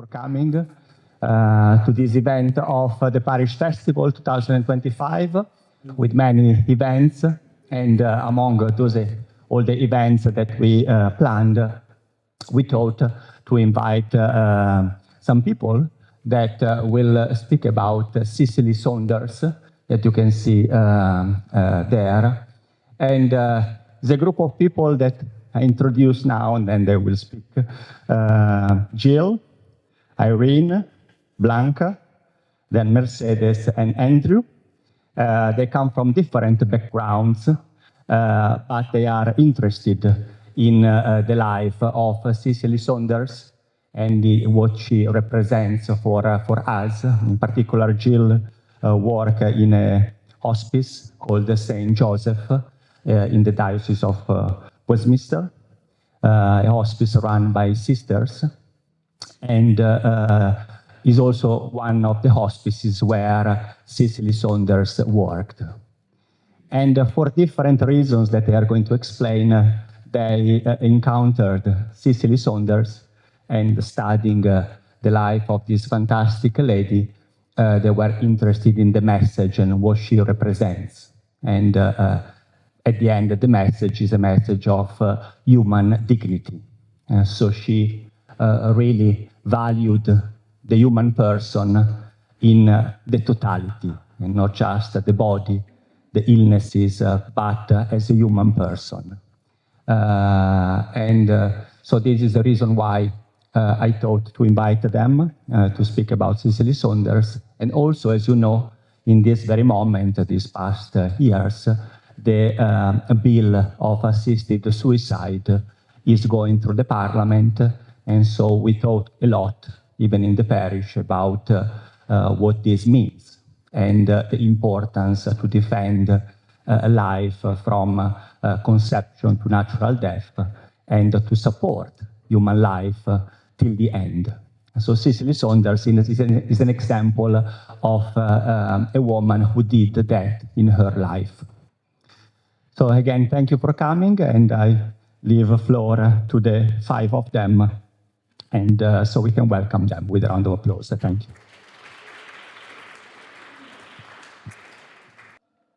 for coming to this event of the Parish Festival 2025 with many events. And among those, all the events that we planned, we thought to invite some people that will speak about Cicely Saunders, that you can see there. And the group of people that I introduce now, and then they will speak. Jill, Irene, Blanca, then Mercedes and Andrew. They come from different backgrounds, but they are interested in the life of Cicely Saunders and what she represents for us. In particular, Jill works in a hospice called St. Joseph in the Diocese of Westminster, a hospice run by sisters, and is also one of the hospices where Cicely Saunders worked. And for different reasons that they are going to explain, they encountered Cicely Saunders, and studying the life of this fantastic lady, they were interested in the message and what she represents. And at the end, the message is a message of human dignity. So she really valued the human person in the totality, and not just the body, the illnesses, but as a human person. So this is the reason why I thought to invite them to speak about Cicely Saunders. And also, as you know, in this very moment, these past years, the bill of assisted suicide is going through the parliament. And so we thought a lot, even in the parish, about what this means and the importance to defend life from conception to natural death, and to support human life till the end. So Cicely Saunders is an example of a woman who did that in her life. So again, thank you for coming, and I leave the floor to the five of them, and so we can welcome them with a round of applause. Thank you.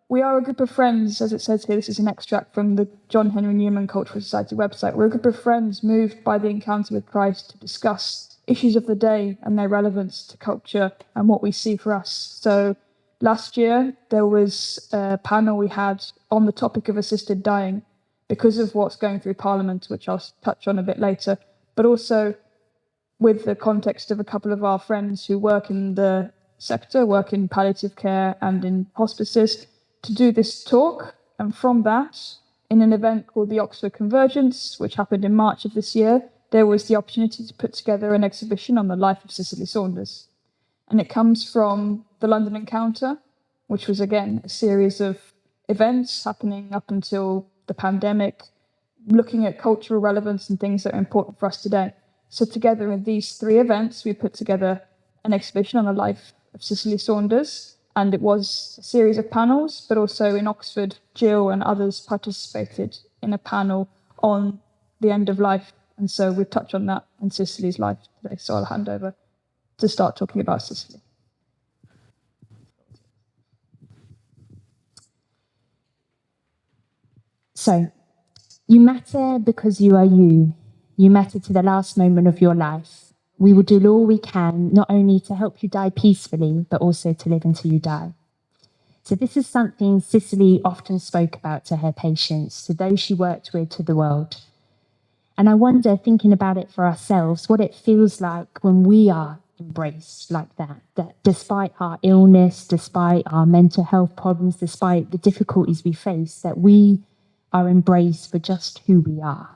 We are a group of friends, as it says here. This is an extract from the Henry Newman Cultural Society website. We're a group of friends moved by the encounter with Christ to discuss issues of the day and their relevance to culture and what we see for us. So last year, there was a panel we had on the topic of assisted dying because of what's going through Parliament, which I'll touch on a bit later, but also with the context of a couple of our friends who work in the sector, work in palliative care and in hospices, to do this talk. And from that, in an event called the Oxford Convergence, which happened in March of this year, there was the opportunity to put together an exhibition on the life of Cicely Saunders. And it comes from the London Encounter, which was, again, a series of events happening up until the pandemic, looking at cultural relevance and things that are important for us today. So together in these three events, we put together an exhibition on the life of Cicely Saunders, and it was a series of panels, but also in Oxford, Jill and others participated in a panel on the end of life. And so we'll touch on that and Cicely's life today. So I'll hand over to start talking about Cicely. So, you matter because you are you. You matter to the last moment of your life. We will do all we can, not only to help you die peacefully, but also to live until you die. So this is something Cicely often spoke about to her patients, to those she worked with, to the world. And I wonder, thinking about it for ourselves, what it feels like when we are embraced like that despite our illness, despite our mental health problems, despite the difficulties we face, that we are embraced for just who we are.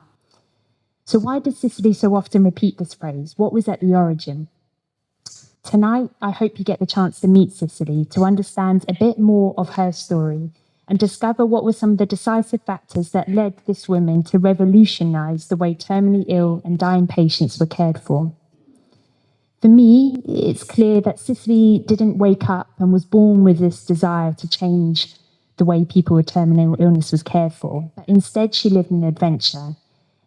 So why does Cicely so often repeat this phrase? What was at the origin? Tonight, I hope you get the chance to meet Cicely, to understand a bit more of her story and discover what were some of the decisive factors that led this woman to revolutionize the way terminally ill and dying patients were cared for. For me, it's clear that Cicely didn't wake up and was born with this desire to change the way people with terminal illness was cared for, but instead she lived an adventure.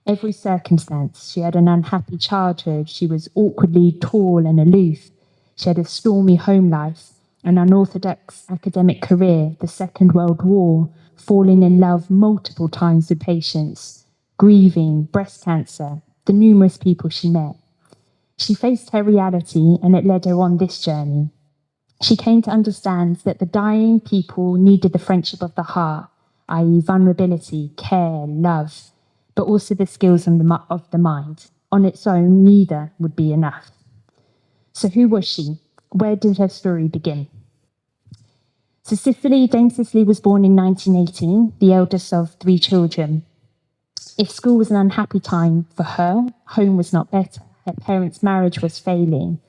Every circumstance. She had an unhappy childhood. She was awkwardly tall and aloof. She had a stormy home life, an unorthodox academic career, the Second World War, falling in love multiple times with patients, grieving, breast cancer, the numerous people she met. She faced her reality and it led her on this journey. She came to understand that the dying people needed the friendship of the heart, i.e. vulnerability, care, love, but also the skills of the mind. On its own, neither would be enough. So who was she? Where did her story begin? So Dame Cicely was born in 1918, the eldest of 3 children. If school was an unhappy time for her, home was not better. Her parents' marriage was failing.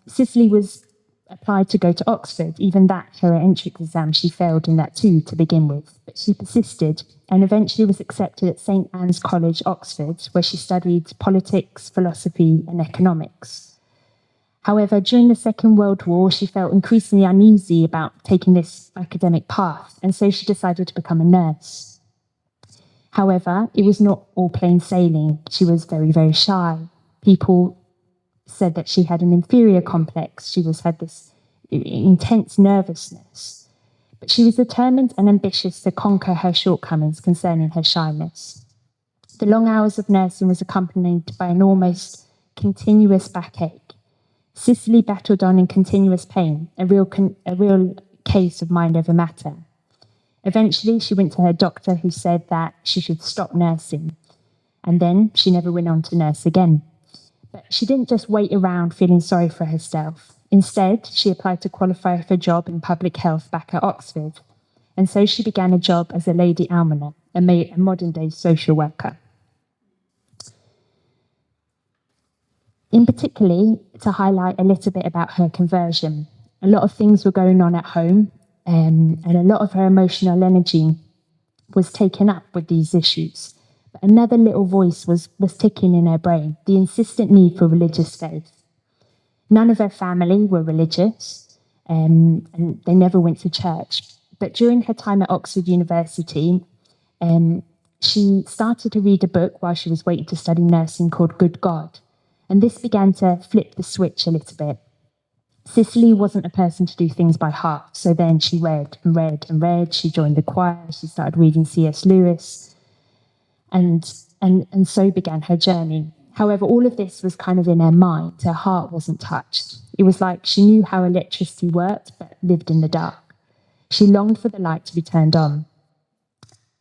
Cicely was applied to go to Oxford. Even that, her entrance exam, she failed in that too to begin with. But she persisted and eventually was accepted at St Anne's College, Oxford, where she studied politics, philosophy and economics. However, during the Second World War, she felt increasingly uneasy about taking this academic path, and so she decided to become a nurse. However, it was not all plain sailing. She was very, very shy. People said that she had an inferior complex. She had this intense nervousness. But she was determined and ambitious to conquer her shortcomings concerning her shyness. The long hours of nursing was accompanied by an almost continuous backache. Cicely battled on in continuous pain, a real case of mind over matter. Eventually, she went to her doctor who said that she should stop nursing. And then she never went on to nurse again. But she didn't just wait around feeling sorry for herself. Instead, she applied to qualify for a job in public health back at Oxford. And so she began a job as a lady almoner, a modern-day social worker. In particular, to highlight a little bit about her conversion. A lot of things were going on at home, and a lot of her emotional energy was taken up with these issues. But another little voice was ticking in her brain, the insistent need for religious faith. None of her family were religious, and they never went to church. But during her time at Oxford University, she started to read a book while she was waiting to study nursing called Good God. And this began to flip the switch a little bit. Cicely wasn't a person to do things by half, so then she read and read and read. She joined the choir, she started reading C.S. Lewis, and so began her journey. However, all of this was kind of in her mind. Her heart wasn't touched. It was like she knew how electricity worked, but lived in the dark. She longed for the light to be turned on.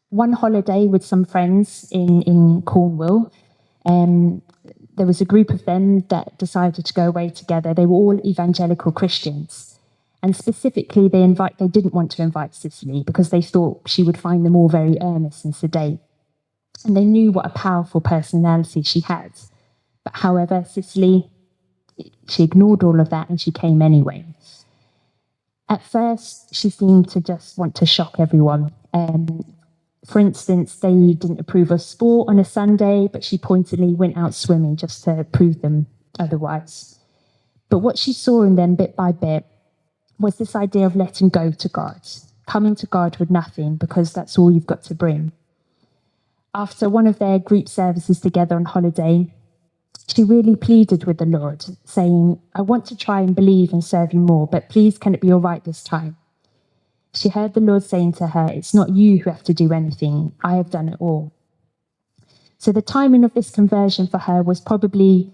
One holiday with some friends in Cornwall, there was a group of them that decided to go away together. They were all evangelical Christians. And specifically, they didn't want to invite Cicely because they thought she would find them all very earnest and sedate. And they knew what a powerful personality she had. But however, Cicely, she ignored all of that and she came anyway. At first, she seemed to just want to shock everyone. For instance, they didn't approve of sport on a Sunday, but she pointedly went out swimming just to prove them otherwise. But what she saw in them bit by bit was this idea of letting go to God, coming to God with nothing because that's all you've got to bring. After one of their group services together on holiday, she really pleaded with the Lord, saying, I want to try and believe and serve you more, but please can it be all right this time? She heard the Lord saying to her, it's not you who have to do anything, I have done it all. So the timing of this conversion for her was probably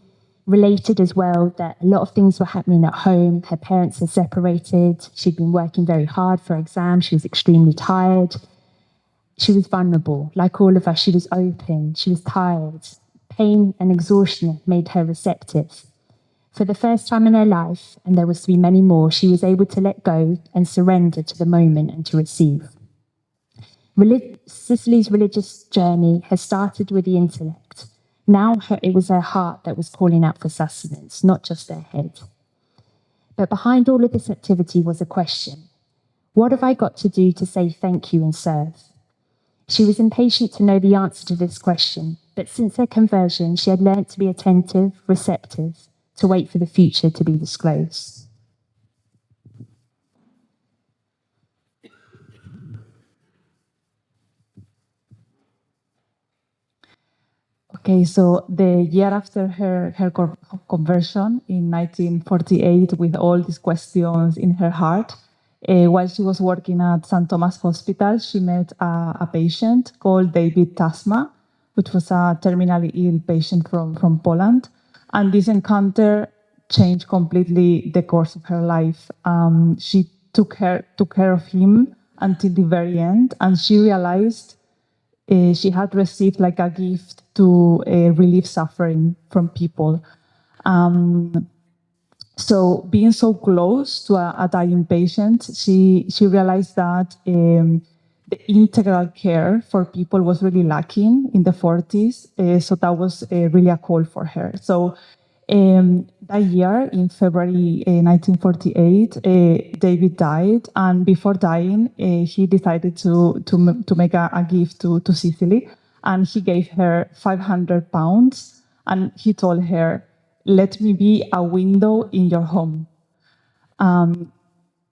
related as well, that a lot of things were happening at home. Her parents had separated. She'd been working very hard for exams. She was extremely tired. She was vulnerable. Like all of us, she was open. She was tired. Pain and exhaustion made her receptive. For the first time in her life, and there was to be many more, she was able to let go and surrender to the moment and to receive. Cicely's religious journey has started with the intellect. Now it was her heart that was calling out for sustenance, not just her head. But behind all of this activity was a question. What have I got to do to say thank you and serve? She was impatient to know the answer to this question, but since her conversion, she had learnt to be attentive, receptive, to wait for the future to be disclosed. Okay, so the year after her conversion in 1948, with all these questions in her heart, while she was working at St. Thomas Hospital, she met a patient called David Tasma, which was a terminally ill patient from Poland. And this encounter changed completely the course of her life. She took care of him until the very end, and she realized she had received like a gift to relieve suffering from people. So being so close to a dying patient, she realized that the integral care for people was really lacking in the 40s. So that was really a call for her. So that year, in February 1948, David died, and before dying, he decided to make a gift to Cicely, and he gave her £500, and he told her, "Let me be a window in your home."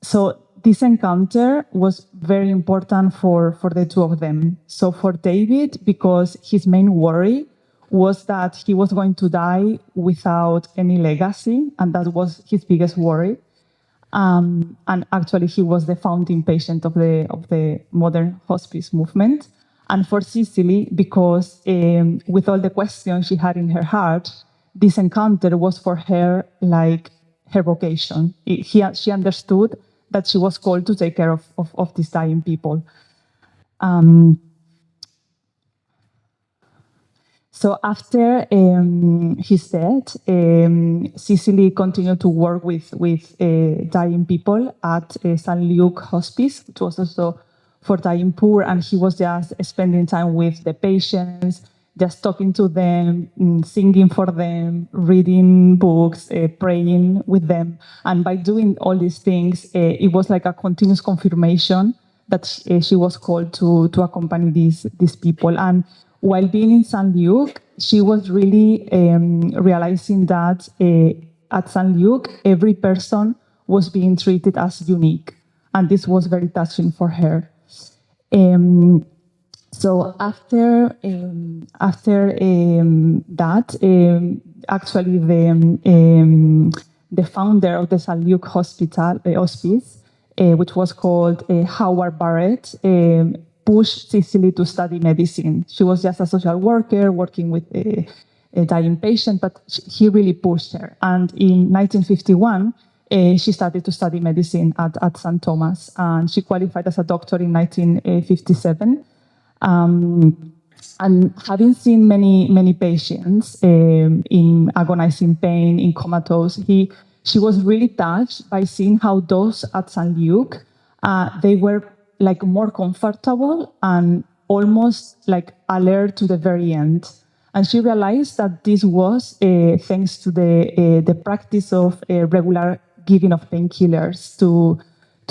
So this encounter was very important for the two of them. So for David, because his main worry was that he was going to die without any legacy, and that was his biggest worry. And actually, he was the founding patient of the modern hospice movement. And for Cicely, because with all the questions she had in her heart, this encounter was for her like her vocation. She understood that she was called to take care of these dying people. So after his death, Cicely continued to work with dying people at St. Luke Hospice, which was also for dying poor, and he was just spending time with the patients, just talking to them, singing for them, reading books, praying with them. And by doing all these things, it was like a continuous confirmation that she was called to accompany these people. And while being in St. Luke, she was really realizing that at St. Luke, every person was being treated as unique. And this was very touching for her. So after that, actually the founder of the St. Luke Hospice, which was called Howard Barrett, pushed Cicely to study medicine. She was just a social worker working with a dying patient, but he really pushed her. And in 1951, she started to study medicine at St. Thomas, and she qualified as a doctor in 1957. And having seen many patients in agonizing pain, in comatose, she was really touched by seeing how those at St. Luke, they were like more comfortable and almost like alert to the very end. And she realized that this was thanks to the practice of regular giving of painkillers to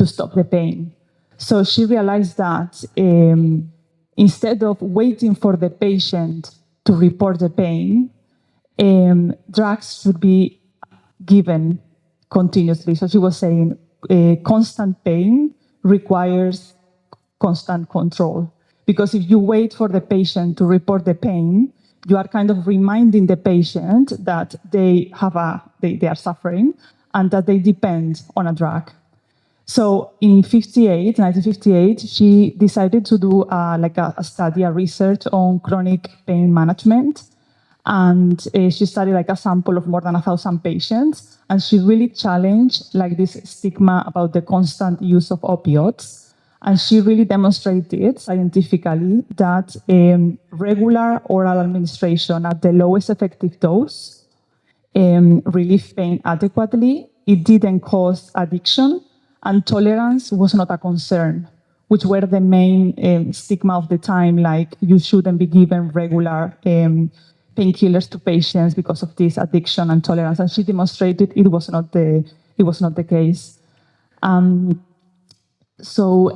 stop the pain. So she realized that instead of waiting for the patient to report the pain, drugs should be given continuously. So she was saying constant pain requires constant control. Because if you wait for the patient to report the pain, you are kind of reminding the patient that they are suffering and that they depend on a drug. So in 1958, she decided to do a study, a research on chronic pain management. And she studied like a sample of more than 1,000 patients. And she really challenged like this stigma about the constant use of opioids. And she really demonstrated scientifically that regular oral administration at the lowest effective dose relieved pain adequately. It didn't cause addiction, and tolerance was not a concern, which were the main stigma of the time, like you shouldn't be given regular painkillers to patients because of this addiction and tolerance. And she demonstrated it was not the case. So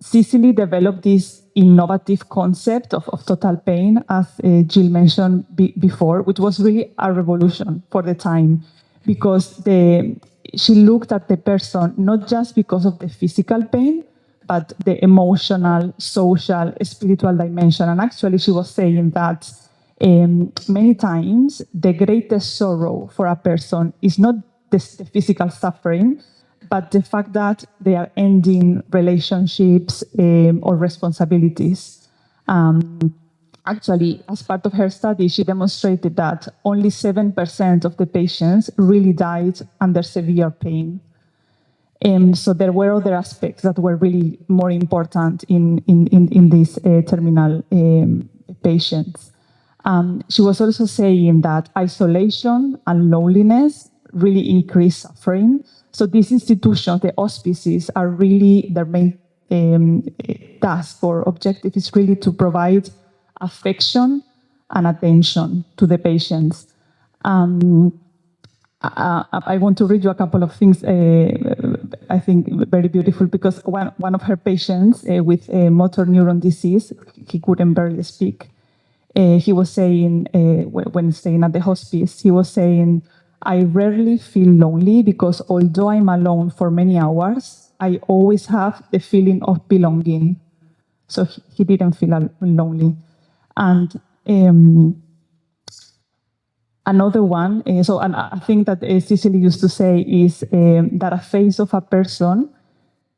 Cicely developed this innovative concept of total pain, as Jill mentioned before, which was really a revolution for the time, because she looked at the person not just because of the physical pain, but the emotional, social, spiritual dimension. And actually, she was saying that Many times, the greatest sorrow for a person is not the physical suffering, but the fact that they are ending relationships or responsibilities. Actually, as part of her study, she demonstrated that only 7% of the patients really died under severe pain. So there were other aspects that were really more important in these terminal patients. She was also saying that isolation and loneliness really increase suffering. So these institutions, the hospices, are really their main task or objective is really to provide affection and attention to the patients. I want to read you a couple of things, I think very beautiful, because one of her patients with motor neuron disease, he couldn't barely speak. He was saying, when staying at the hospice, he was saying, I rarely feel lonely because although I'm alone for many hours, I always have the feeling of belonging. So he didn't feel lonely. And another one, and I think that Cicely used to say is that a face of a person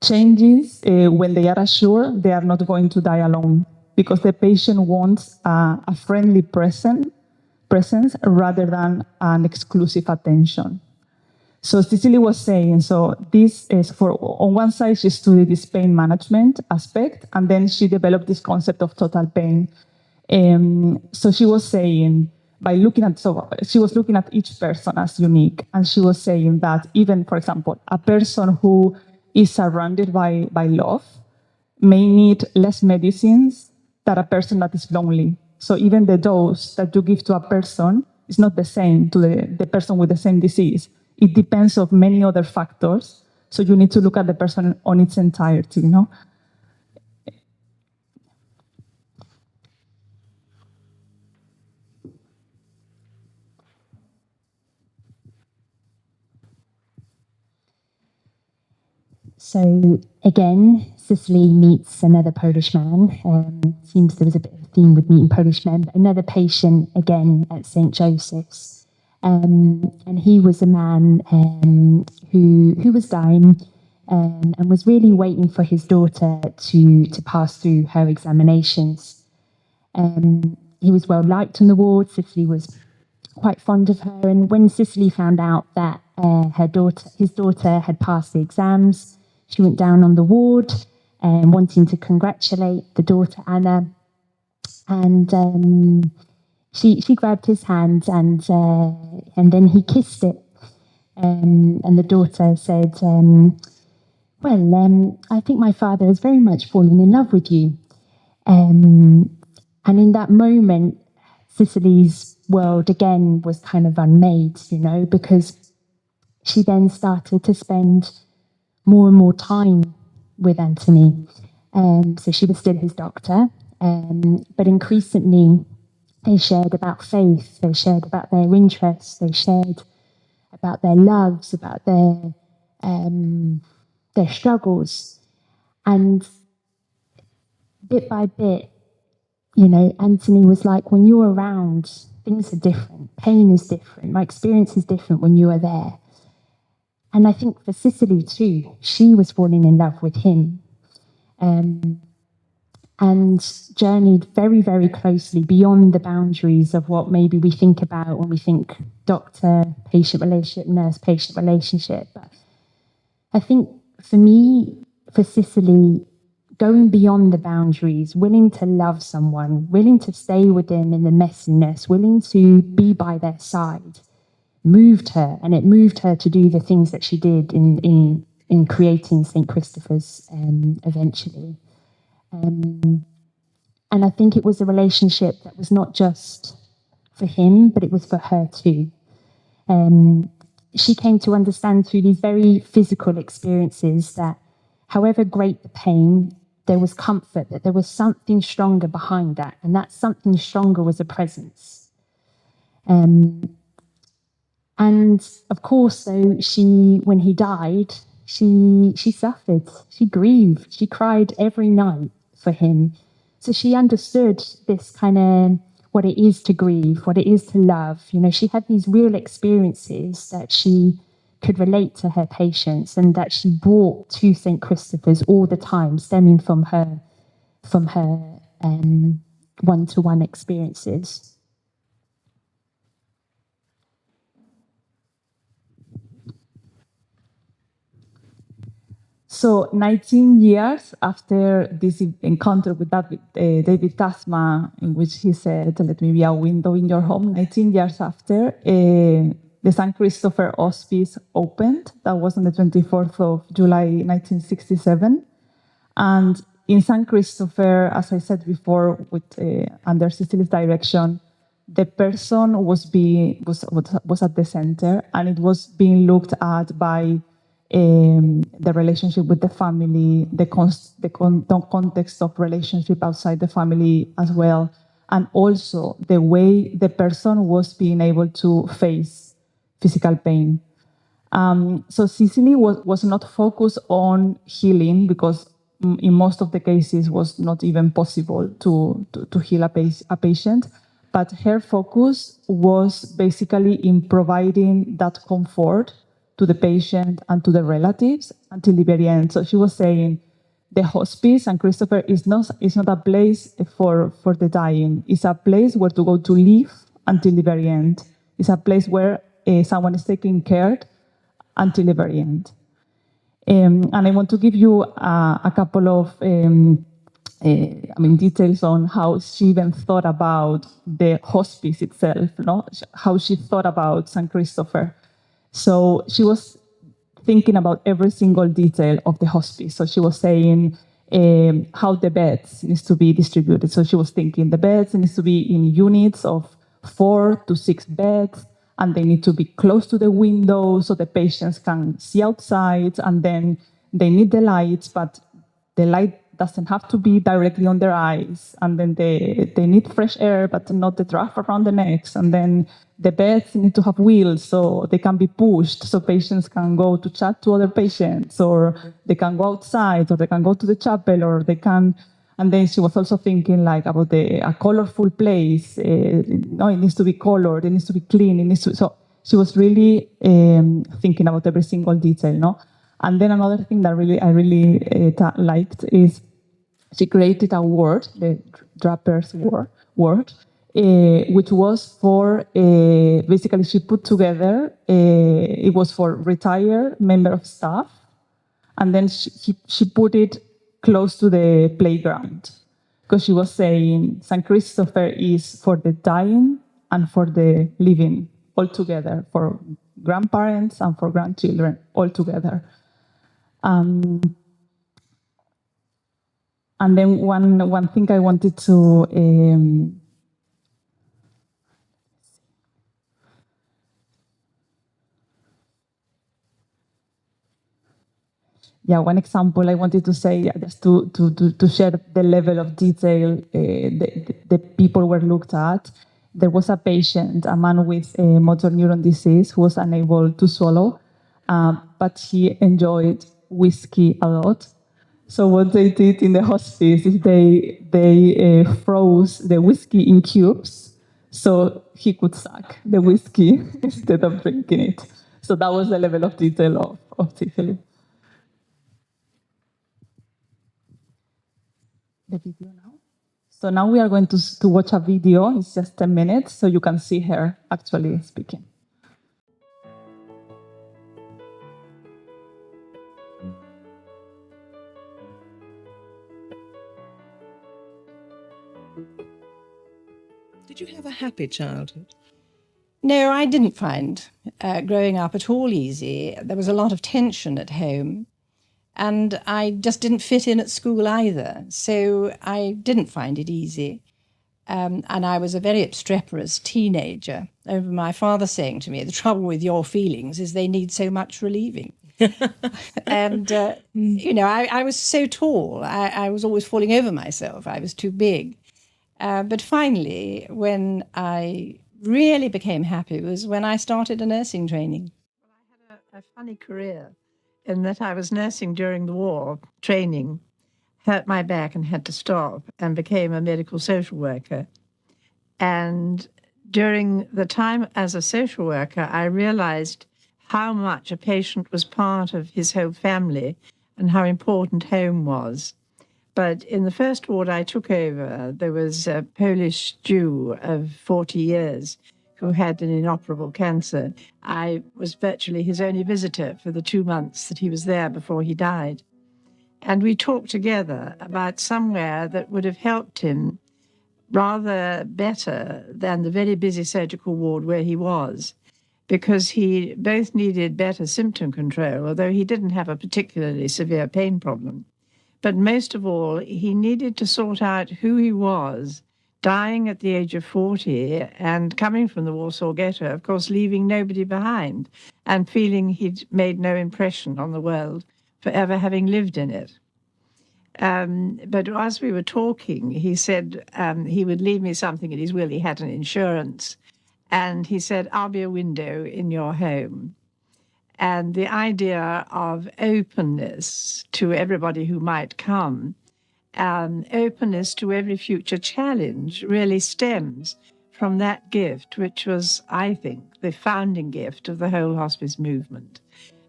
changes when they are assured they are not going to die alone, because the patient wants a friendly presence rather than an exclusive attention. So Cicely was saying, so this is on one side, she studied this pain management aspect, and then she developed this concept of total pain. So she was saying, she was looking at each person as unique, and she was saying that even, for example, a person who is surrounded by love may need less medicines than a person that is lonely. So even the dose that you give to a person is not the same to the person with the same disease. It depends on many other factors. So you need to look at the person on its entirety, you know? So again, Cicely meets another Polish man. Seems there was a bit of a theme with meeting Polish men, but another patient again at St. Joseph's. And he was a man who was dying and was really waiting for his daughter to pass through her examinations. He was well liked on the ward. Cicely was quite fond of her. And when Cicely found out that his daughter had passed the exams, she went down on the ward wanting to congratulate the daughter, Anna. And she grabbed his hand and then he kissed it. And the daughter said, I think my father has very much fallen in love with you. And in that moment, Cicely's world again was kind of unmade, you know, because she then started to spend more and more time with Anthony. So she was still his doctor, but increasingly they shared about faith, they shared about their interests, they shared about their loves, about their struggles. And bit by bit, you know, Anthony was like, when you're around, things are different. Pain is different. My experience is different when you are there. And I think for Cicely too, she was falling in love with him. And journeyed very, very closely beyond the boundaries of what maybe we think about when we think doctor-patient relationship, nurse-patient relationship. But I think for me, for Cicely, going beyond the boundaries, willing to love someone, willing to stay with them in the messiness, willing to be by their side, moved her, and it moved her to do the things that she did in creating St. Christopher's eventually. And I think it was a relationship that was not just for him, but it was for her too. She came to understand through these very physical experiences that however great the pain, there was comfort, that there was something stronger behind that. And that something stronger was a presence. And of course, though, when he died, she suffered, she grieved, she cried every night for him. So she understood this kind of, what it is to grieve, what it is to love. You know, she had these real experiences that she could relate to her patients and that she brought to St. Christopher's all the time, stemming from her one-to-one experiences. So 19 years after this encounter with David Tasman, in which he said, "Let me be a window in your home," 19 years after, the St. Christopher Hospice opened. That was on the 24th of July, 1967. And in St. Christopher, as I said before, under Cicely's direction, the person was at the center, and it was being looked at by the relationship with the family, the context of relationship outside the family as well, and also the way the person was being able to face physical pain. So Cicely was not focused on healing, because in most of the cases was not even possible to heal a patient, but her focus was basically in providing that comfort to the patient and to the relatives until the very end. So she was saying, the hospice and Christopher is not a place for the dying. It's a place where to go to live until the very end. It's a place where someone is taking care until the very end. And I want to give you a couple of details on how she even thought about the hospice itself, how she thought about St. Christopher. So she was thinking about every single detail of the hospice. So she was saying how the beds needs to be distributed. So she was thinking the beds needs to be in units of 4 to 6 beds, and they need to be close to the window so the patients can see outside, and then they need the lights, but the light doesn't have to be directly on their eyes, and then they need fresh air, but not the draft around the necks, and then the beds need to have wheels so they can be pushed, so patients can go to chat to other patients, or they can go outside, or they can go to the chapel, or they can. And then she was also thinking like about a colorful place. It needs to be colored, it needs to be clean, so she was really thinking about every single detail, no? And then another thing that I really liked is she created a word, the Draper's word, which was for, basically she put together, it was for retired member of staff, and then she put it close to the playground, because she was saying St. Christopher is for the dying and for the living all together, for grandparents and for grandchildren all together. And then one thing I wanted to one example I wanted to say, just to share the level of detail the people were looked at. There was a patient, a man with motor neuron disease, who was unable to swallow, but he enjoyed whiskey a lot. So what they did in the hospice is they froze the whiskey in cubes so he could suck the whiskey instead of drinking it. So that was the level of detail of Cicely. The video now. So now we are going to watch a video. It's just 10 minutes, so you can see her actually speaking. Did you have a happy childhood? No, I didn't find growing up at all easy. There was a lot of tension at home, and I just didn't fit in at school either. So I didn't find it easy. And I was a very obstreperous teenager. I remember my father saying to me, the trouble with your feelings is they need so much relieving. And, I was so tall. I was always falling over myself. I was too big. But finally, when I really became happy was when I started a nursing training. Well, I had a funny career in that I was nursing during the war, training, hurt my back and had to stop, and became a medical social worker. And during the time as a social worker, I realized how much a patient was part of his whole family and how important home was. But in the first ward I took over, there was a Polish Jew of 40 years who had an inoperable cancer. I was virtually his only visitor for the 2 months that he was there before he died. And we talked together about somewhere that would have helped him rather better than the very busy surgical ward where he was, because he both needed better symptom control, although he didn't have a particularly severe pain problem. But most of all, he needed to sort out who he was, dying at the age of 40 and coming from the Warsaw Ghetto, of course, leaving nobody behind and feeling he'd made no impression on the world for ever having lived in it. But as we were talking, he said he would leave me something in his will. He had an insurance. And he said, I'll be a window in your home. And the idea of openness to everybody who might come, openness to every future challenge really stems from that gift, which was, I think, the founding gift of the whole hospice movement,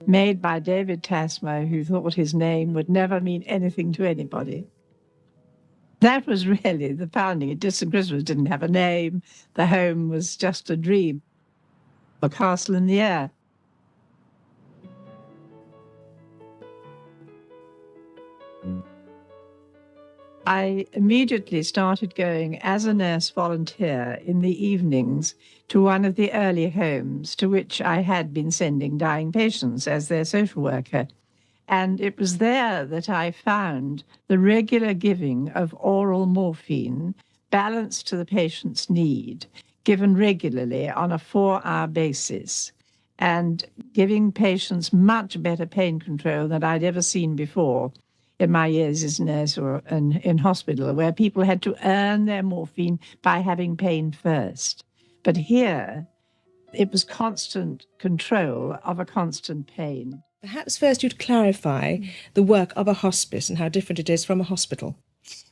made by David Tasmer, who thought his name would never mean anything to anybody. That was really the founding. St. Christmas didn't have a name. The home was just a dream, a castle in the air. I immediately started going as a nurse volunteer in the evenings to one of the early homes to which I had been sending dying patients as their social worker. And it was there that I found the regular giving of oral morphine balanced to the patient's need, given regularly on a 4-hour basis, and giving patients much better pain control than I'd ever seen before in my years as a nurse or in hospital, where people had to earn their morphine by having pain first. But here, it was constant control of a constant pain. Perhaps first you'd clarify the work of a hospice and how different it is from a hospital.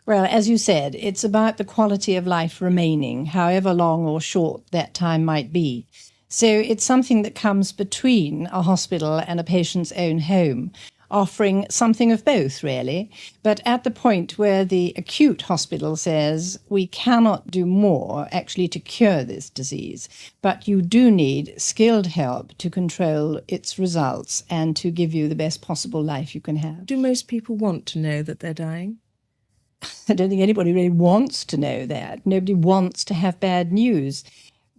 Well, as you said, it's about the quality of life remaining, however long or short that time might be. So it's something that comes between a hospital and a patient's own home, offering something of both, really. But at the point where the acute hospital says we cannot do more actually to cure this disease, but you do need skilled help to control its results and to give you the best possible life you can have. Do most people want to know that they're dying? I don't think anybody really wants to know that. Nobody wants to have bad news.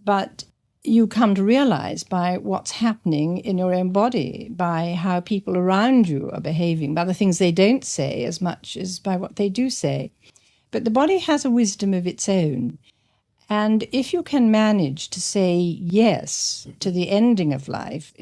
But you come to realize by what's happening in your own body, by how people around you are behaving, by the things they don't say as much as by what they do say. But the body has a wisdom of its own. And if you can manage to say yes to the ending of life,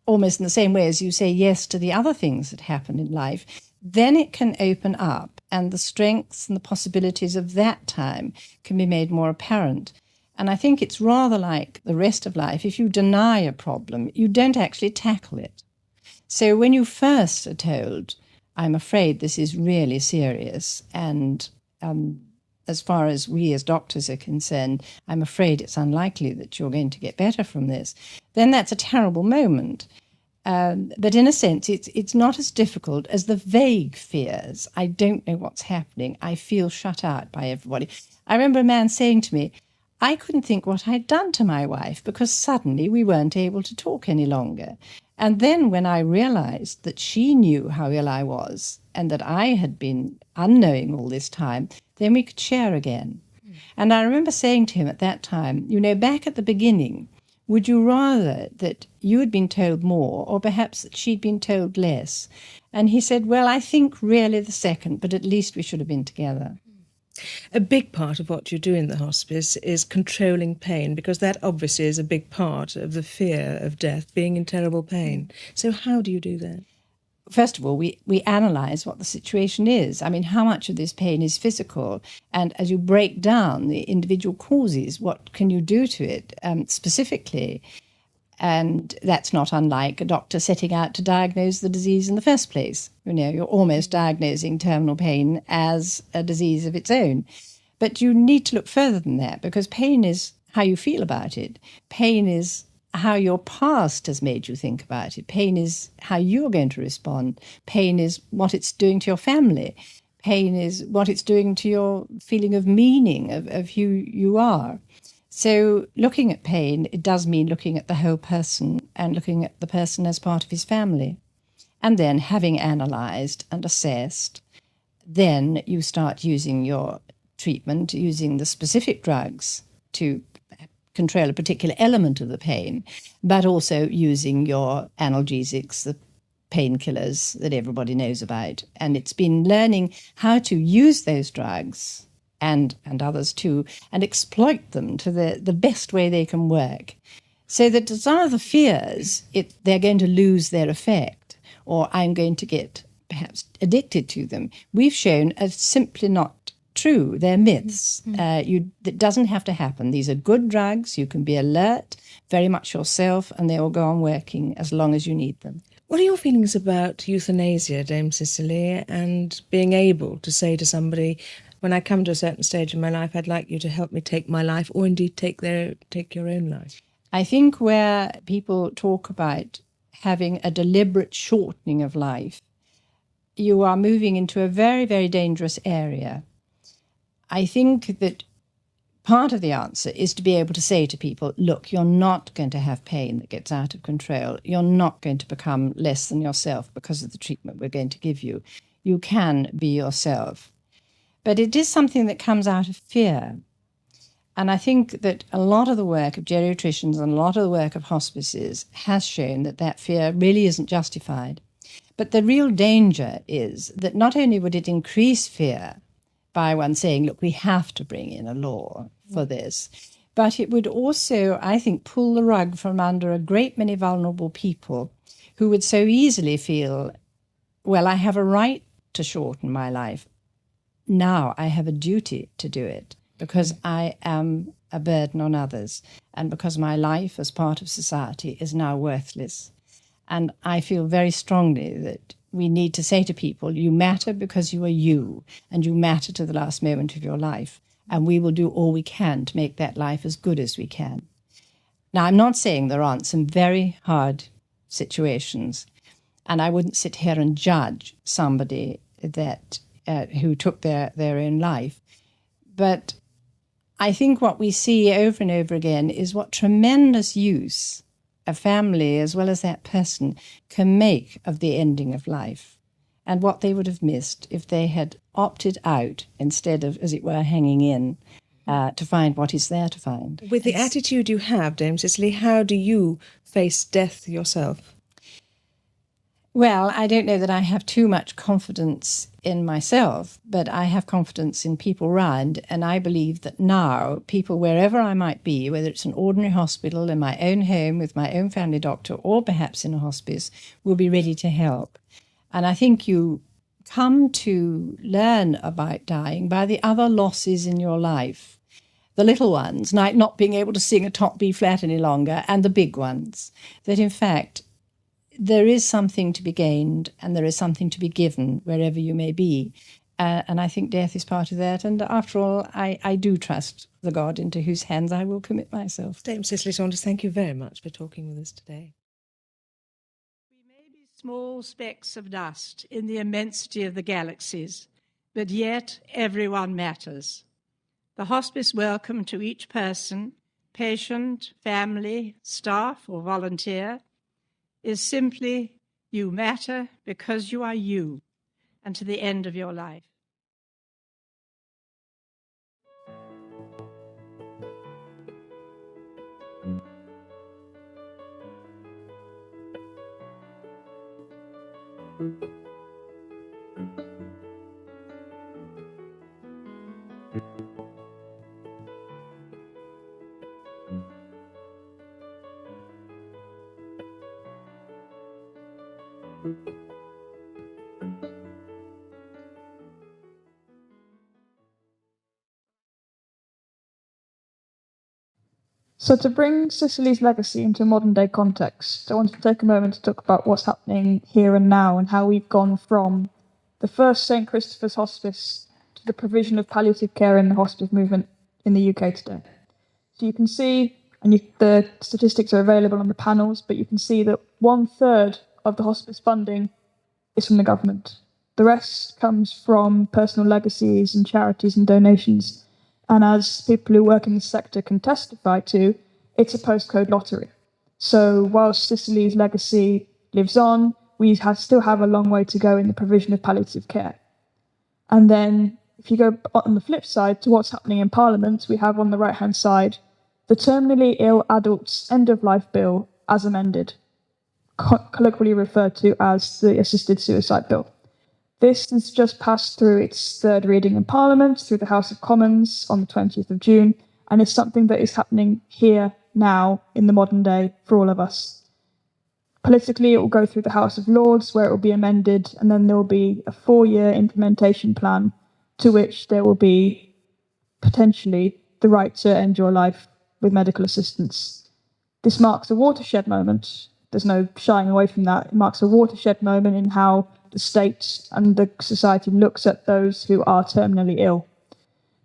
almost in the same way as you say yes to the other things that happen in life, then it can open up, and the strengths and the possibilities of that time can be made more apparent. And I think it's rather like the rest of life. If you deny a problem, you don't actually tackle it. So when you first are told, I'm afraid this is really serious, and as far as we as doctors are concerned, I'm afraid it's unlikely that you're going to get better from this, then that's a terrible moment. But in a sense, it's not as difficult as the vague fears. I don't know what's happening. I feel shut out by everybody. I remember a man saying to me, I couldn't think what I'd done to my wife because suddenly we weren't able to talk any longer. And then when I realized that she knew how ill I was and that I had been unknowing all this time, then we could share again. And I remember saying to him at that time, back at the beginning, would you rather that you had been told more or perhaps that she'd been told less? And he said, well, I think really the second, but at least we should have been together. A big part of what you do in the hospice is controlling pain, because that obviously is a big part of the fear of death, being in terrible pain. So how do you do that? First of all, we analyse what the situation is. I mean, how much of this pain is physical? And as you break down the individual causes, what can you do to it specifically? And that's not unlike a doctor setting out to diagnose the disease in the first place. You're almost diagnosing terminal pain as a disease of its own. But you need to look further than that, because pain is how you feel about it. Pain is how your past has made you think about it. Pain is how you're going to respond. Pain is what it's doing to your family. Pain is what it's doing to your feeling of meaning, of who you are. So looking at pain, it does mean looking at the whole person and looking at the person as part of his family. And then having analysed and assessed, then you start using your treatment, using the specific drugs to control a particular element of the pain, but also using your analgesics, the painkillers that everybody knows about. And it's been learning how to use those drugs and others too, and exploit them to the best way they can work. So that as are the fears, they're going to lose their effect, or I'm going to get perhaps addicted to them. We've shown are simply not true. They're myths. That doesn't have to happen. These are good drugs. You can be alert, very much yourself, and they will go on working as long as you need them. What are your feelings about euthanasia, Dame Cicely, and being able to say to somebody, when I come to a certain stage in my life, I'd like you to help me take my life, or indeed take your own life? I think where people talk about having a deliberate shortening of life, you are moving into a very, very dangerous area. I think that part of the answer is to be able to say to people, look, you're not going to have pain that gets out of control. You're not going to become less than yourself because of the treatment we're going to give you. You can be yourself. But it is something that comes out of fear. And I think that a lot of the work of geriatricians and a lot of the work of hospices has shown that that fear really isn't justified. But the real danger is that not only would it increase fear by one saying, look, we have to bring in a law for this, but it would also, I think, pull the rug from under a great many vulnerable people who would so easily feel, well, I have a right to shorten my life. Now I have a duty to do it because I am a burden on others and because my life as part of society is now worthless. And I feel very strongly that we need to say to people, you matter because you are you, and you matter to the last moment of your life, and we will do all we can to make that life as good as we can. Now, I'm not saying there aren't some very hard situations, and I wouldn't sit here and judge somebody that who took their own life, but I think what we see over and over again is what tremendous use a family, as well as that person, can make of the ending of life, and what they would have missed if they had opted out instead of, as it were, hanging in to find what is there to find. With the attitude you have, Dame Cicely, how do you face death yourself? Well, I don't know that I have too much confidence in myself, but I have confidence in people around, and I believe that now people, wherever I might be, whether it's an ordinary hospital, in my own home with my own family doctor, or perhaps in a hospice, will be ready to help. And I think you come to learn about dying by the other losses in your life. The little ones, like not being able to sing a top B flat any longer, and the big ones, that in fact there is something to be gained and there is something to be given wherever you may be. And I think death is part of that. And after all, I do trust the God into whose hands I will commit myself. Dame Cicely Saunders, thank you very much for talking with us today. We may be small specks of dust in the immensity of the galaxies, but yet everyone matters. The hospice welcome to each person, patient, family, staff, or volunteer, is simply, you matter because you are you, and to the end of your life. So to bring Cicely's legacy into modern day context, I want to take a moment to talk about what's happening here and now and how we've gone from the first St. Christopher's Hospice to the provision of palliative care in the hospice movement in the UK today. So you can see, the statistics are available on the panels, but you can see that 1/3 of the hospice funding is from the government. The rest comes from personal legacies and charities and donations. And as people who work in the sector can testify to, it's a postcode lottery. So whilst Cicely's legacy lives on, we still have a long way to go in the provision of palliative care. And then if you go on the flip side to what's happening in Parliament, we have on the right-hand side the Terminally Ill Adults End of Life Bill as amended, colloquially referred to as the Assisted Suicide Bill. This has just passed through its third reading in Parliament, through the House of Commons on the 20th of June, and it's something that is happening here, now, in the modern day, for all of us. Politically, it will go through the House of Lords, where it will be amended, and then there will be a 4-year implementation plan, to which there will be, potentially, the right to end your life with medical assistance. This marks a watershed moment. There's no shying away from that. It marks a watershed moment in how the state and the society looks at those who are terminally ill.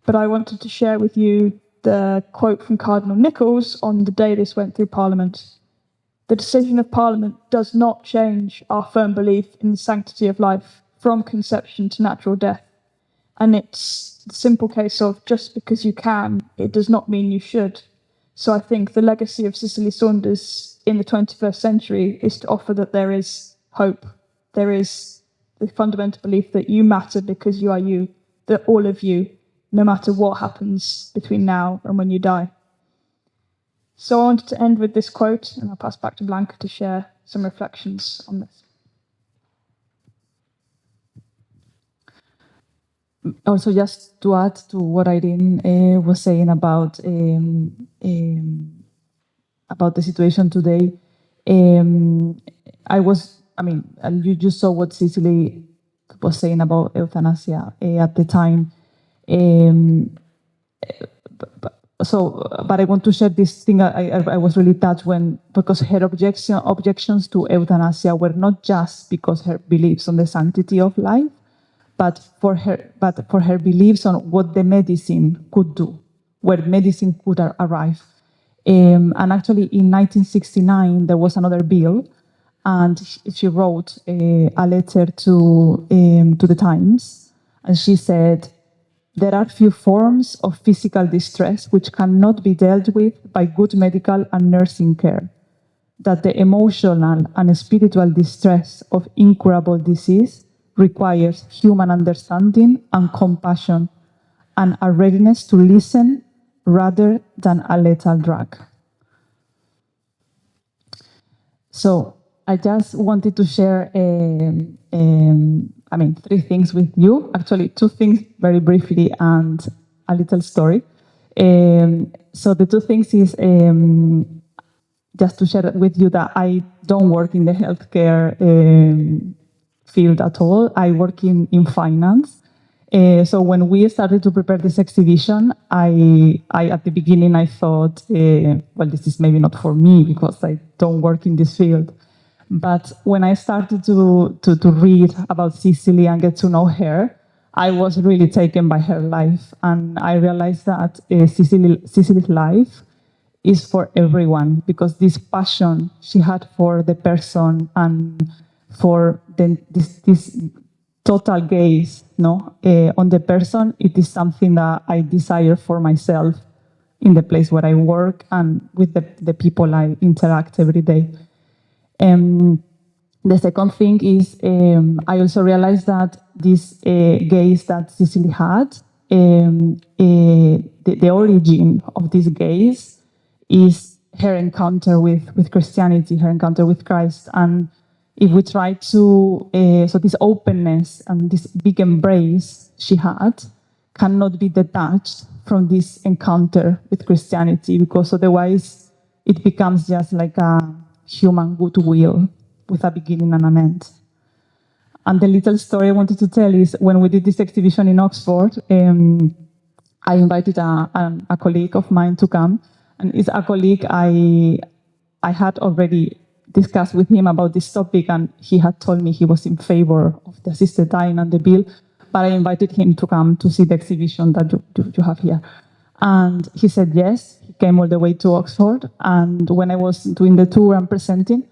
But I wanted to share with you the quote from Cardinal Nichols on the day this went through Parliament. The decision of Parliament does not change our firm belief in the sanctity of life from conception to natural death. And it's the simple case of just because you can, it does not mean you should. So I think the legacy of Cicely Saunders in the 21st century is to offer that there is hope. There is the fundamental belief that you matter because you are you, that all of you, no matter what happens between now and when you die. So I wanted to end with this quote, and I'll pass back to Blanca to share some reflections on this. Also, just to add to what Irene was saying about the situation today, you just saw what Cicely was saying about euthanasia at the time. But I want to share this thing. I was really touched because her objections to euthanasia were not just because her beliefs on the sanctity of life, but for her beliefs on what the medicine could do, where medicine could arrive. And actually, in 1969, there was another bill, and she wrote a letter to the Times, and she said, "There are few forms of physical distress which cannot be dealt with by good medical and nursing care. That the emotional and spiritual distress of incurable disease requires human understanding and compassion and a readiness to listen rather than a lethal drug." So I just wanted to share 3 things with you. Actually, 2 things very briefly and a little story. So the 2 things is just to share with you that I don't work in the healthcare field at all. I work in finance. So when we started to prepare this exhibition, I at the beginning I thought, this is maybe not for me because I don't work in this field. But when I started to read about Cicely and get to know her, I was really taken by her life. And I realized that Cicely's life is for everyone, because this passion she had for the person and for this total gaze on the person, it is something that I desire for myself in the place where I work and with the people I interact every day. The second thing is I also realized that this gaze that Cicely had, the origin of this gaze is her encounter with Christianity, her encounter with Christ. And if we try to, so this openness and this big embrace she had cannot be detached from this encounter with Christianity, because otherwise it becomes just like a human goodwill with a beginning and an end. And the little story I wanted to tell is when we did this exhibition in Oxford, I invited a colleague of mine to come, and it's a colleague I had already discussed with him about this topic, and he had told me he was in favor of the assisted dying and the bill, but I invited him to come to see the exhibition that you have here. And he said yes. He came all the way to Oxford. And when I was doing the tour and presenting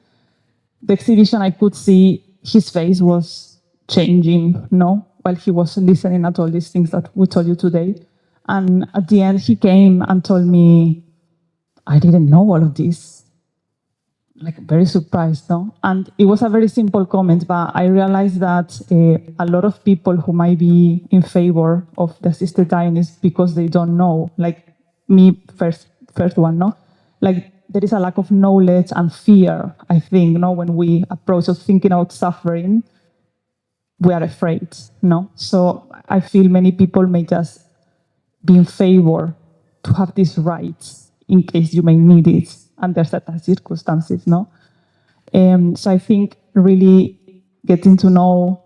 the exhibition, I could see his face was changing, while he was listening at all these things that we told you today. And at the end, he came and told me, I didn't know all of this. Like, very surprised, no? And it was a very simple comment, but I realized that a lot of people who might be in favor of the assisted dying is because they don't know, like me, first one, no? Like, there is a lack of knowledge and fear, I think, when we approach of thinking about suffering, we are afraid, no? So I feel many people may just be in favor to have these rights in case you may need it under certain circumstances, no? So I think really getting to know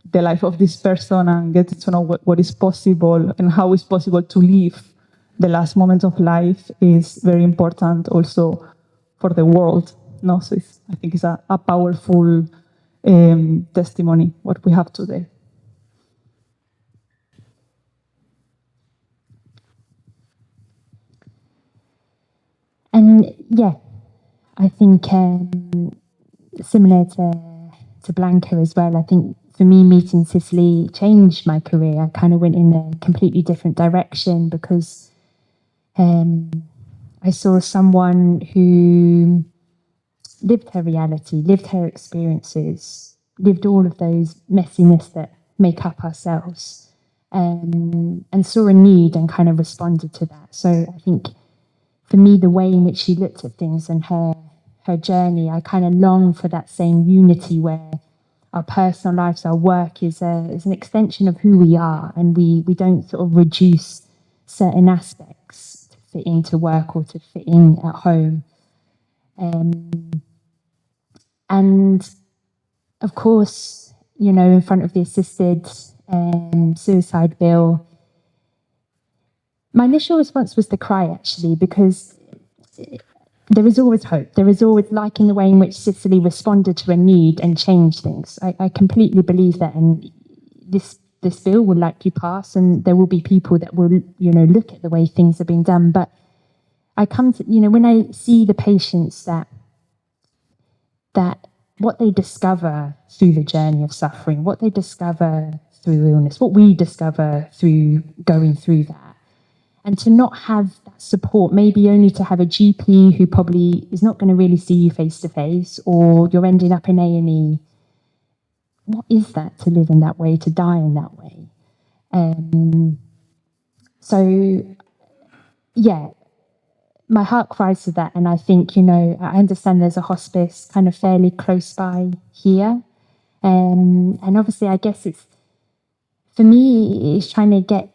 the life of this person and getting to know what is possible and how it's possible to live the last moment of life is very important also for the world, no? So I think it's a powerful testimony, what we have today. And yeah, I think similar to Blanca as well, I think for me, meeting Cicely changed my career. I kind of went in a completely different direction because I saw someone who lived her reality, lived her experiences, lived all of those messiness that make up ourselves, and saw a need and kind of responded to that. So I think for me, the way in which she looked at things and her journey, I kind of long for that same unity where our personal lives, our work is an extension of who we are, and we don't sort of reduce certain aspects to fit into work or to fit in at home. And of course, in front of the assisted suicide bill, my initial response was to cry, actually, because there is always hope. There is always, like in the way in which Cicely responded to a need and changed things. I completely believe that, and this bill will likely pass, and there will be people that will, look at the way things are being done. But I come to, when I see the patients that what they discover through the journey of suffering, what they discover through illness, what we discover through going through that, and to not have that support, maybe only to have a GP who probably is not going to really see you face to face, or you're ending up in A&E. What is that to live in that way, to die in that way? So, yeah, my heart cries to that. And I think, I understand there's a hospice kind of fairly close by here. And obviously, I guess for me, it's trying to get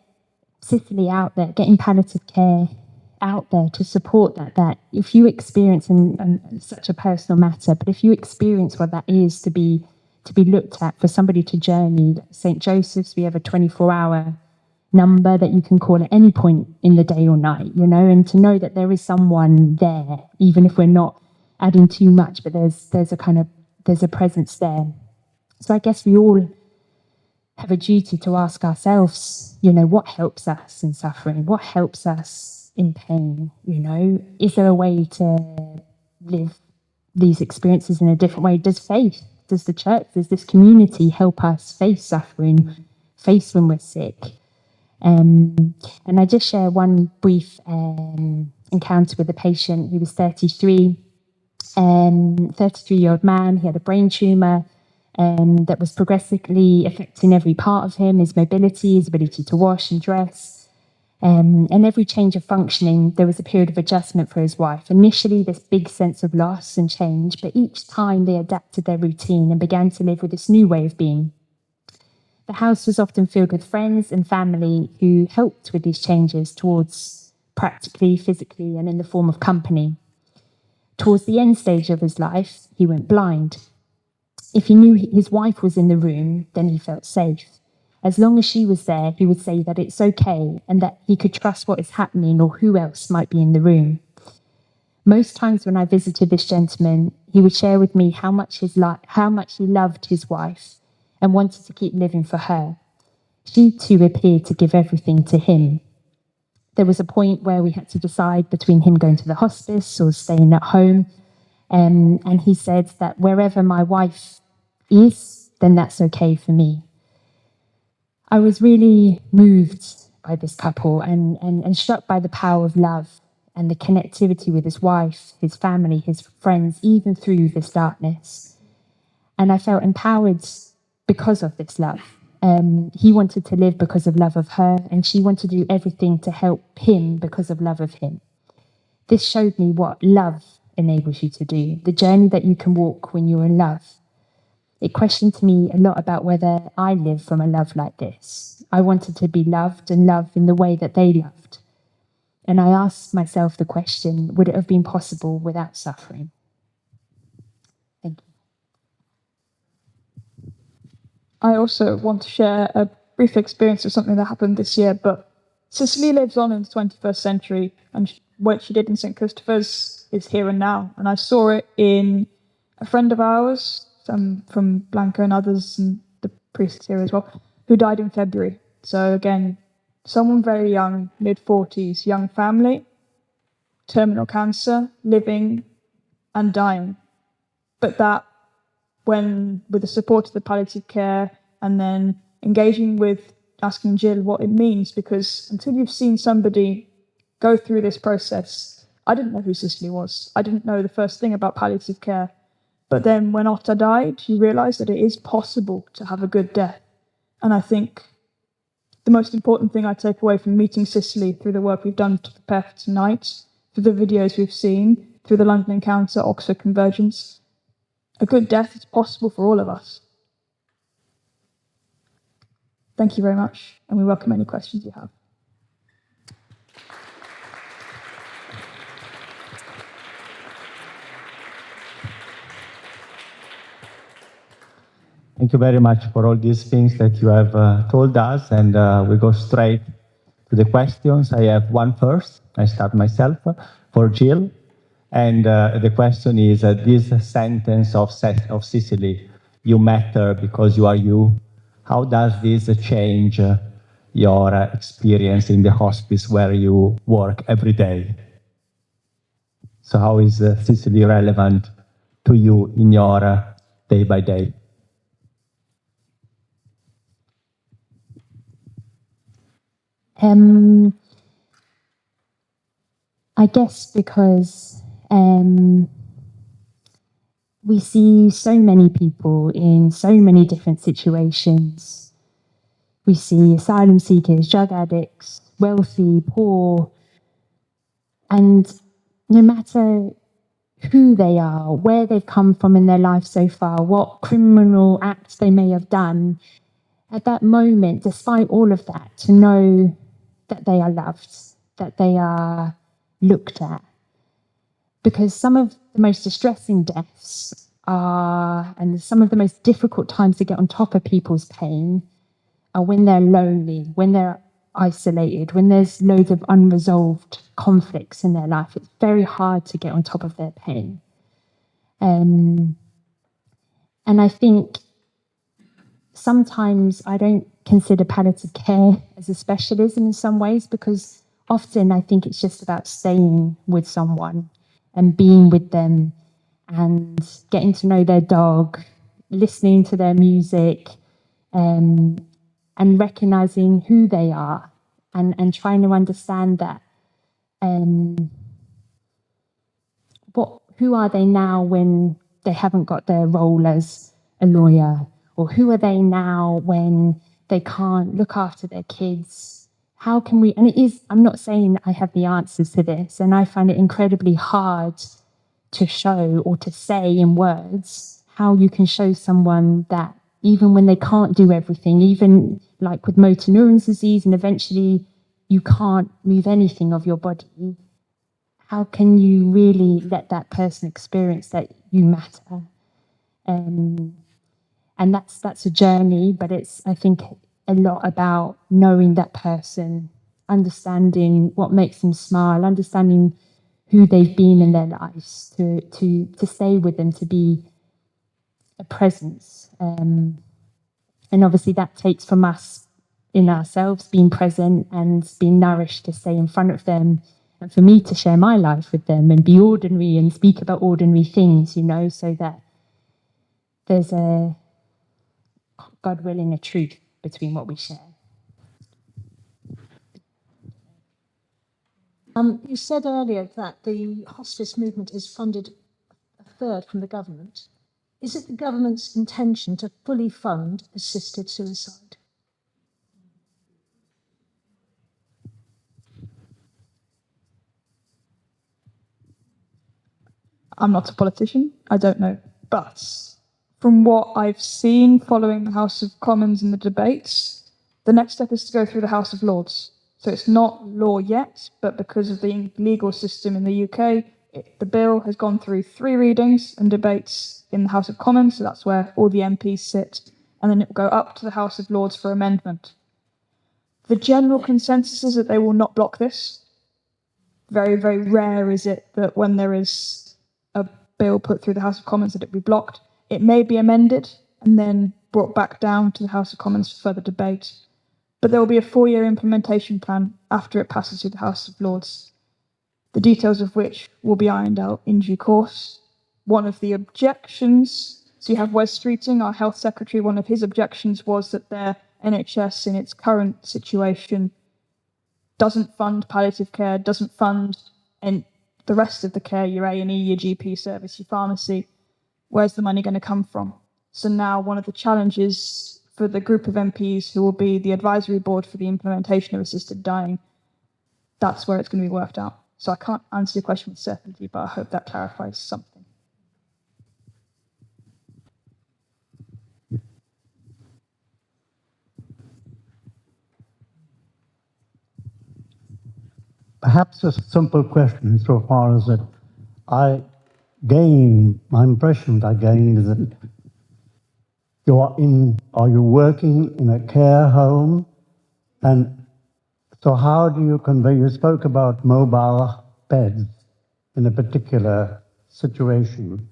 Cicely out there, getting palliative care out there to support that if you experience, and such a personal matter, but if you experience what that is to be looked at, for somebody to journey. St. Joseph's, we have a 24-hour number that you can call at any point in the day or night, and to know that there is someone there, even if we're not adding too much, but there's a presence there. So I guess we all have a duty to ask ourselves, what helps us in suffering? What helps us in pain? Is there a way to live these experiences in a different way? Does faith, does the church, does this community help us face suffering, face when we're sick? And I just share one brief encounter with a patient who was 33-year-old man. He had a brain tumour that was progressively affecting every part of him, his mobility, his ability to wash and dress. And every change of functioning, there was a period of adjustment for his wife. Initially, this big sense of loss and change, but each time they adapted their routine and began to live with this new way of being. The house was often filled with friends and family who helped with these changes towards practically, physically, and in the form of company. Towards the end stage of his life, he went blind. If he knew his wife was in the room, then he felt safe. As long as she was there, he would say that it's okay and that he could trust what is happening or who else might be in the room. Most times when I visited this gentleman, he would share with me how much he loved his wife and wanted to keep living for her. she too appeared to give everything to him. There was a point where we had to decide between him going to the hospice or staying at home. And he said that wherever my wife is, then that's okay for me. I was really moved by this couple and struck by the power of love and the connectivity with his wife, his family, his friends, even through this darkness. And I felt empowered because of this love. He wanted to live because of love of her, and she wanted to do everything to help him because of love of him. This showed me what love enables you to do, the journey that you can walk when you're in love. It questioned me a lot about whether I live from a love like this. I wanted to be loved and love in the way that they loved. And I asked myself the question, would it have been possible without suffering? Thank you. I also want to share a brief experience of something that happened this year, but Cicely lives on in the 21st century, and what she did in St. Christopher's is here and now. And I saw it in a friend of ours, from Blanca and others, and the priests here as well, who died in February. So again, someone very young, mid-40s, young family, terminal cancer, living and dying. But that, when with the support of the palliative care and then engaging with asking Jill what it means, because until you've seen somebody go through this process, I didn't know who Cicely was. I didn't know the first thing about palliative care. But then when Otta died, you realise that it is possible to have a good death. And I think the most important thing I take away from meeting Cicely through the work we've done to prepare for tonight, through the videos we've seen, through the London Encounter, Oxford Convergence, a good death is possible for all of us. Thank you very much, and we welcome any questions you have. Thank you very much for all these things that you have told us, and we go straight to the questions. I have one first. I start myself for Jill, and the question is: this sentence of Cicely, "You matter because you are you." How does this change your experience in the hospice where you work every day? So, how is Cicely relevant to you in your day by day? I guess because we see so many people in so many different situations. We see asylum seekers, drug addicts, wealthy, poor, and no matter who they are, where they've come from in their life so far, what criminal acts they may have done, at that moment, despite all of that, to know that they are loved, that they are looked at. Because some of the most distressing deaths are, and some of the most difficult times to get on top of people's pain, are when they're lonely, when they're isolated, when there's loads of unresolved conflicts in their life. It's very hard to get on top of their pain. And I think sometimes I don't consider palliative care as a specialism in some ways, because often I think it's just about staying with someone and being with them and getting to know their dog, listening to their music, and recognizing who they are and trying to understand that. Who are they now when they haven't got their role as a lawyer? Or who are they now when they can't look after their kids? How can we, and it is, I'm not saying I have the answers to this, and I find it incredibly hard to show or to say in words how you can show someone that even when they can't do everything, even like with motor neurons disease, and eventually you can't move anything of your body, how can you really let that person experience that you matter? And that's a journey, but it's, I think, a lot about knowing that person, understanding what makes them smile, understanding who they've been in their lives, to stay with them, to be a presence. And obviously that takes from us in ourselves, being present and being nourished to stay in front of them, and for me to share my life with them and be ordinary and speak about ordinary things, you know, so that there's a, God willing, a truth between what we share. You said earlier that the hospice movement is funded a third from the government. Is it the government's intention to fully fund assisted suicide? I'm not a politician, I don't know. But from what I've seen following the House of Commons and the debates, the next step is to go through the House of Lords. So it's not law yet, but because of the legal system in the UK, the bill has gone through 3 readings and debates in the House of Commons, so that's where all the MPs sit, and then it will go up to the House of Lords for amendment. The general consensus is that they will not block this. Very, very rare is it that when there is a bill put through the House of Commons that it will be blocked. It may be amended and then brought back down to the House of Commons for further debate. But there will be a 4-year implementation plan after it passes through the House of Lords, the details of which will be ironed out in due course. One of the objections, so you have Wes Streeting, our health secretary, one of his objections was that their NHS in its current situation doesn't fund palliative care, doesn't fund the rest of the care, your A&E, your GP service, your pharmacy. Where's the money going to come from? So now one of the challenges for the group of MPs who will be the advisory board for the implementation of assisted dying, that's where it's going to be worked out. So I can't answer your question with certainty, but I hope that clarifies something. Perhaps a simple question so far as that my impression that I gained is that are you working in a care home? And so how do you convey, you spoke about mobile beds in a particular situation.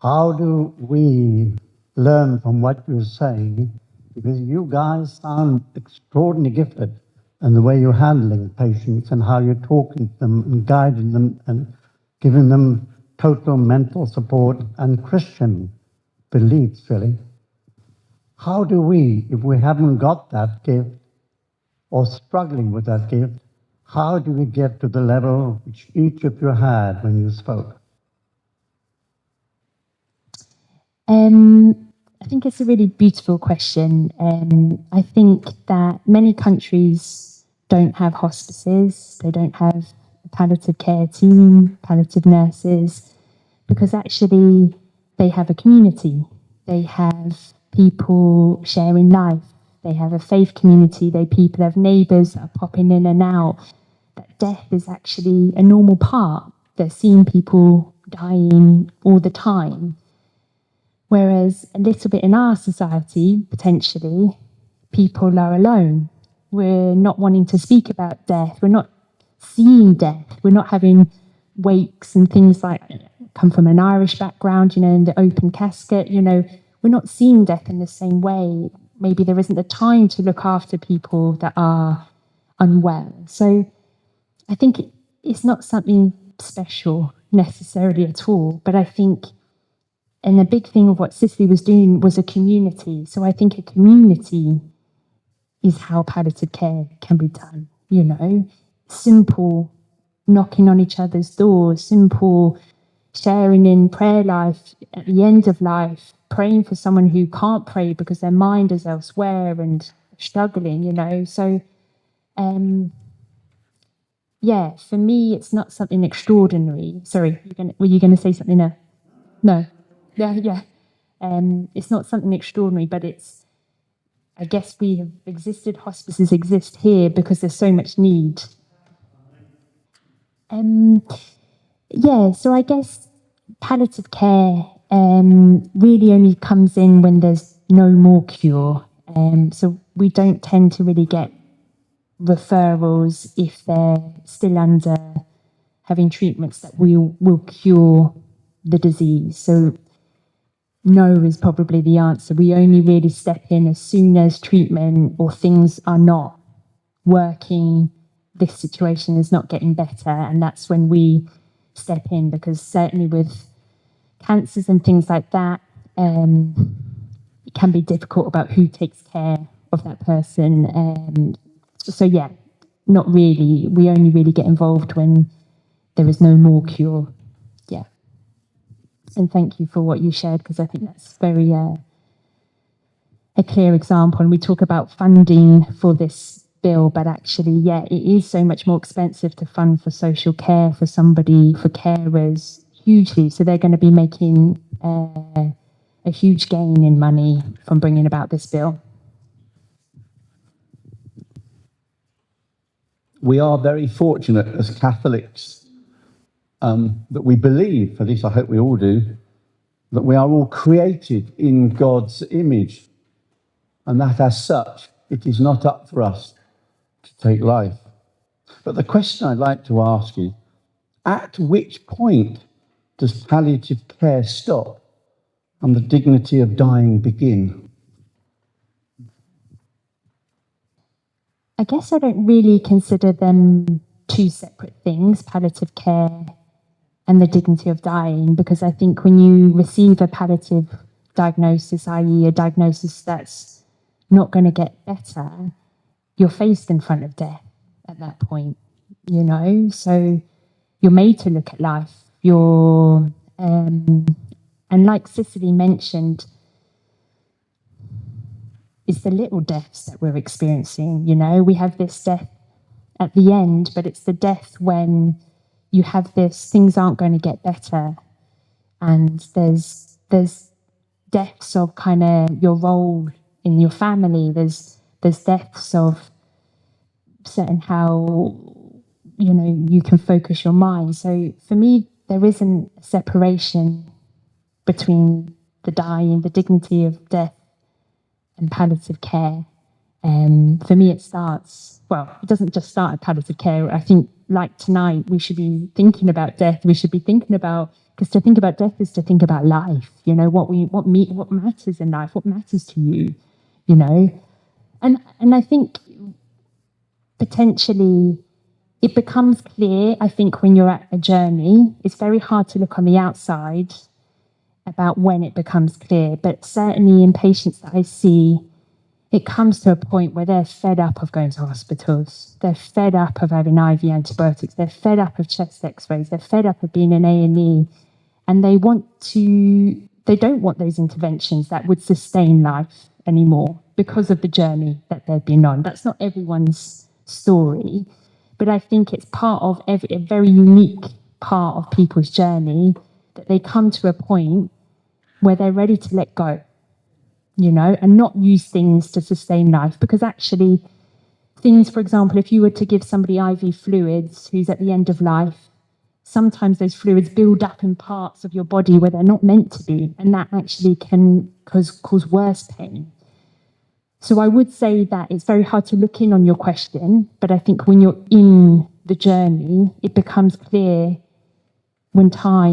How do we learn from what you're saying? Because you guys sound extraordinarily gifted in the way you're handling patients and how you're talking to them and guiding them and giving them total mental support and Christian beliefs, really. How do we, if we haven't got that gift or struggling with that gift, how do we get to the level which each of you had when you spoke? I think it's a really beautiful question. I think that many countries don't have hospices, they don't have a palliative care team, palliative nurses, because actually they have a community. They have people sharing life. They have a faith community. People have neighbours that are popping in and out. That death is actually a normal part. They're seeing people dying all the time. Whereas a little bit in our society, potentially, people are alone. We're not wanting to speak about death. We're not seeing death. We're not having wakes and things like, come from an Irish background, in the open casket, we're not seeing death in the same way. Maybe there isn't the time to look after people that are unwell. So I think it's not something special necessarily at all, but I think, and the big thing of what Cicely was doing was a community. So I think a community is how palliative care can be done, simple knocking on each other's doors, simple sharing in prayer life at the end of life, praying for someone who can't pray because their mind is elsewhere and struggling, So, for me, it's not something extraordinary. Sorry, were you going to say something there? No. Yeah. It's not something extraordinary, but I guess hospices exist here because there's so much need. So I guess palliative care really only comes in when there's no more cure. So we don't tend to really get referrals if they're still under having treatments that will cure the disease. So no is probably the answer. We only really step in as soon as treatment or things are not working, this situation is not getting better, and that's when we step in, because certainly with cancers and things like that, it can be difficult about who takes care of that person. So yeah, not really. We only really get involved when there is no more cure. Yeah. And thank you for what you shared, because I think that's very a clear example. And we talk about funding for this bill, but actually, yeah, it is so much more expensive to fund for social care for somebody, for carers, hugely. So they're going to be making a huge gain in money from bringing about this bill. We are very fortunate as Catholics that we believe, at least I hope we all do, that we are all created in God's image, and that as such, it is not up for us to take life. But the question I'd like to ask is, at which point does palliative care stop and the dignity of dying begin? I guess I don't really consider them two separate things, palliative care and the dignity of dying, because I think when you receive a palliative diagnosis, i.e. a diagnosis that's not going to get better, you're faced in front of death at that point, you know? So you're made to look at life. And like Cicely mentioned, it's the little deaths that we're experiencing, you know? We have this death at the end, but it's the death when you have this, things aren't going to get better. And there's deaths of kind of your role in your family. There's deaths of certain how, you know, you can focus your mind. So for me, there isn't a separation between the dying, the dignity of death, and palliative care. For me, it doesn't just start at palliative care. I think, like tonight, we should be thinking about death. We should be thinking about, because to think about death is to think about life. You know, what matters in life, what matters to you, you know. And I think potentially it becomes clear, I think, when you're at a journey. It's very hard to look on the outside about when it becomes clear, but certainly in patients that I see, it comes to a point where they're fed up of going to hospitals. They're fed up of having IV antibiotics. They're fed up of chest x-rays. They're fed up of being in A&E. And they don't want those interventions that would sustain life anymore because of the journey that they've been on. That's not everyone's story, but I think it's part of a very unique part of people's journey, that they come to a point where they're ready to let go, you know, and not use things to sustain life. Because actually, things, for example, if you were to give somebody IV fluids who's at the end of life, sometimes those fluids build up in parts of your body where they're not meant to be, and that actually can cause worse pain. So I would say that it's very hard to look in on your question, but I think when you're in the journey, it becomes clear when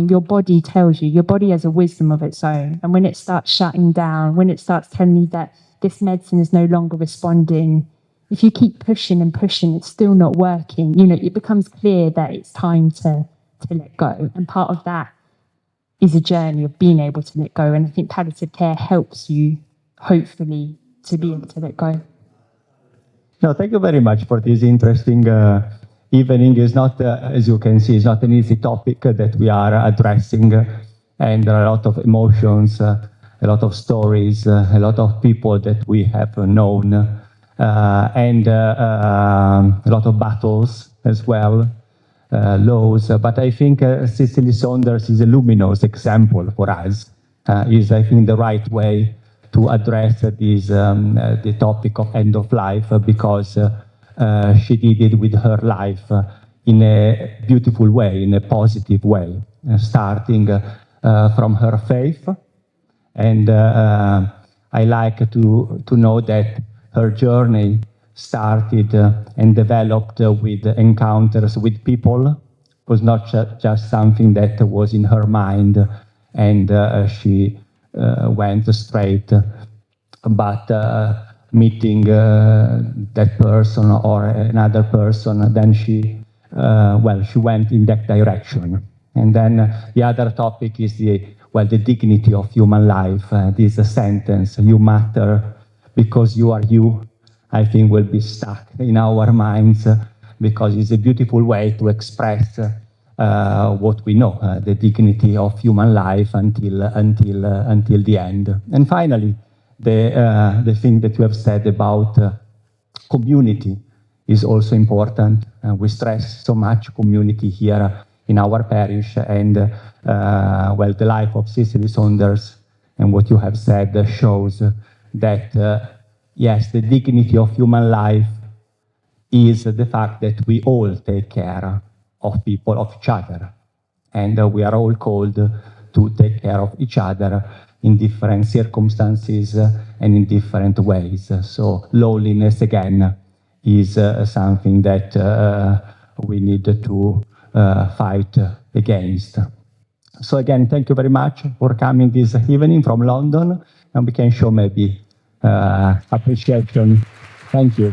your body tells you, your body has a wisdom of its own. And when it starts shutting down, when it starts telling you that this medicine is no longer responding, if you keep pushing and pushing, it's still not working, you know, it becomes clear that it's time to let go. And part of that is a journey of being able to let go. And I think palliative care helps you, hopefully, to be able to let go. No, thank you very much for this interesting evening. Is not, as you can see, it's not an easy topic that we are addressing, and there are a lot of emotions, a lot of stories, a lot of people that we have known, and a lot of battles as well, laws. But I think Cicely Saunders is a luminous example for us. Is, I think, the right way to address this, the topic of end of life, because she did it with her life in a beautiful way, in a positive way, starting from her faith. And I like to know that her journey started and developed with encounters with people. It was not just something that was in her mind, and she went straight, but meeting that person or another person, then she went in that direction. And then the other topic is the dignity of human life. This sentence, "You matter because you are you," I think will be stuck in our minds because it's a beautiful way to express what we know, the dignity of human life until the end. And finally, the thing that you have said about community is also important. We stress so much community here in our parish, and the life of Cicely Saunders and what you have said shows that yes, the dignity of human life is the fact that we all take care of people, of each other, and we are all called to take care of each other in different circumstances and in different ways. So loneliness, again, is something that we need to fight against. So again, thank you very much for coming this evening from London, and we can show maybe appreciation. Thank you.